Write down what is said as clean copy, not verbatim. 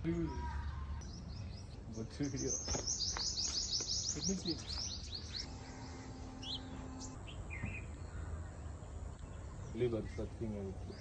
Good video. Let me see. Liver something else.